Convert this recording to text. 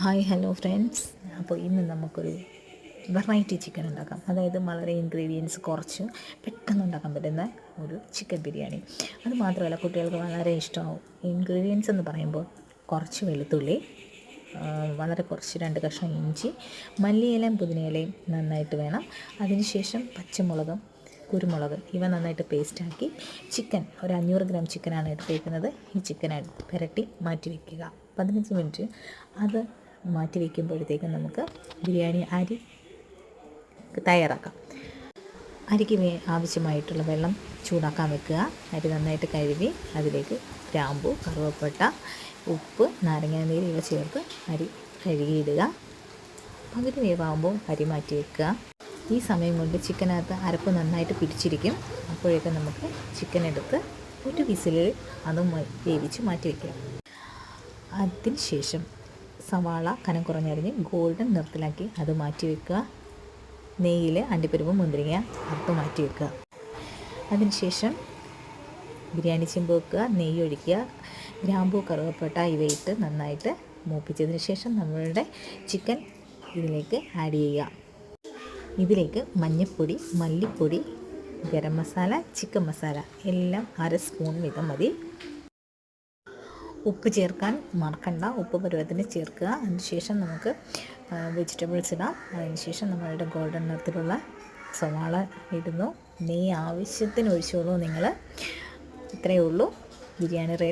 Hi hello friends. അപ്പോൾ ഇന്ന് നമുക്കൊരു വെറൈറ്റി ചിക്കൻ ഉണ്ടാക്കാം. അതായത് വളരെ ഇൻഗ്രീഡിയൻസ് കുറച്ച് പെട്ടെന്ന് ഉണ്ടാക്കാൻ പറ്റുന്ന ഒരു ചിക്കൻ ബിരിയാണി. അത് മാത്രമല്ല, കുട്ടികൾക്ക് വളരെ ഇഷ്ടമാവും. ഇൻഗ്രീഡിയൻസ് എന്ന് പറയുമ്പോൾ കുറച്ച് വെളുത്തുള്ളി, വളരെ കുറച്ച് 2 കഷ്ണം ഇഞ്ചി, മല്ലിയിലയും പുതിനയിലയും നന്നായിട്ട് വേണം. അതിനുശേഷം പച്ചമുളകും കുരുമുളക് ഇവ നന്നായിട്ട് പേസ്റ്റാക്കി ചിക്കൻ ഒരു 500 ഗ്രാം ചിക്കനാണ് എടുത്തേക്കുന്നത്. ഈ ചിക്കനായിട്ട് പുരട്ടി മാറ്റി വയ്ക്കുക. 15 മിനിറ്റ് അത് മാറ്റി വയ്ക്കുമ്പോഴത്തേക്കും നമുക്ക് ബിരിയാണി അരി തയ്യാറാക്കാം. അരിക്ക് ആവശ്യമായിട്ടുള്ള വെള്ളം ചൂടാക്കാൻ വെക്കുക. അരി നന്നായിട്ട് കഴുകി അതിലേക്ക് ഗ്രാമ്പു, കറുവപ്പട്ട, ഉപ്പ്, നാരങ്ങാനീര് ഇവ ചേർത്ത് അരി കഴുകിയിടുക. പകുതി വേവാകുമ്പോൾ അരി മാറ്റി വെക്കുക. ഈ സമയം കൊണ്ട് ചിക്കനകത്ത് അരപ്പ് നന്നായിട്ട് പിടിച്ചിരിക്കും. അപ്പോഴേക്കും നമുക്ക് ചിക്കൻ എടുത്ത് ഒരു വിസിലിൽ അതും വേവിച്ച് മാറ്റി വയ്ക്കുക. അതിന് ശേഷം സവാള കനം കുറഞ്ഞരിഞ്ഞ് ഗോൾഡൻ നിറത്തിലാക്കി അത് മാറ്റി വെക്കുക. നെയ്യിൽ അണ്ടിപ്പരിപ്പ്, മുന്തിരിങ്ങ അറുത്ത് മാറ്റി വെക്കുക. അതിനുശേഷം ബിരിയാണി ചെമ്പ് വെക്കുക, നെയ്യ് ഒഴിക്കുക, ഗ്രാമ്പൂ, കറുവപ്പട്ട ഇവയിട്ട് നന്നായിട്ട് മൂപ്പിച്ചതിന് ശേഷം നമ്മളുടെ ചിക്കൻ ഇതിലേക്ക് ആഡ് ചെയ്യുക. ഇതിലേക്ക് മഞ്ഞൾപ്പൊടി, മല്ലിപ്പൊടി, ഗരം മസാല, ചിക്കൻ മസാല എല്ലാം 1/2 സ്പൂൺ വീതം മതി. ഉപ്പ് ചേർക്കാൻ മറക്കണ്ട. ഉപ്പ് പരുവത്തിന് ചേർക്കുക. അതിനുശേഷം നമുക്ക് വെജിറ്റബിൾസ് ഇടാം. അതിനുശേഷം നമ്മളുടെ ഗോൾഡൻ നിറത്തിലുള്ള സവാള ഇടുന്നു. നെയ്യ് ആവശ്യത്തിന് ഒഴിച്ചോളൂ നിങ്ങൾ. ഇത്രയേ ഉള്ളൂ. ബിരിയാണി റെഡി.